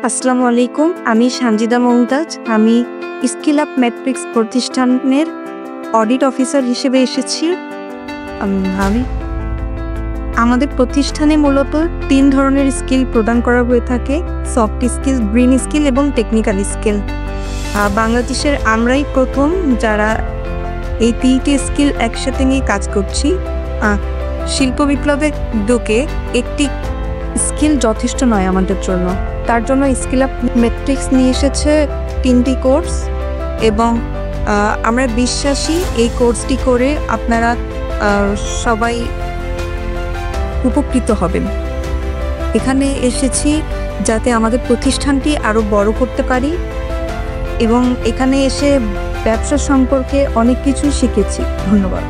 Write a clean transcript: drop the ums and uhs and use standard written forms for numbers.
আসসালামু আলাইকুম। আমি সানজিদা মমতাজ। আমি স্কিল আপ ম্যাট্রিক্স প্রতিষ্ঠানের অডিট অফিসার হিসেবে এসেছি। আমি আমাদের প্রতিষ্ঠানে মূলত ৩ ধরনের স্কিল প্রদান করা হয়ে থাকে: সফট স্কিল, গ্রিন স্কিল এবং টেকনিক্যাল স্কিল। বাংলাদেশের আমরাই প্রথম যারা এই ৩টি স্কিল একসাথে নিয়ে কাজ করছি। শিল্প বিপ্লবের যুগে একটি স্কিল যথেষ্ট নয় আমাদের জন্য। তার জন্য স্কিল আপ ম্যাট্রিক্স নিয়ে এসেছে ৩টি কোর্স এবং আমরা বিশ্বাসী এই কোর্সটি করে আপনারা সবাই উপকৃত হবেন। এখানে এসেছি যাতে আমাদের প্রতিষ্ঠানটি আরও বড় করতে পারি এবং এখানে এসে ব্যবসা সম্পর্কে অনেক কিছু শিখেছি। ধন্যবাদ।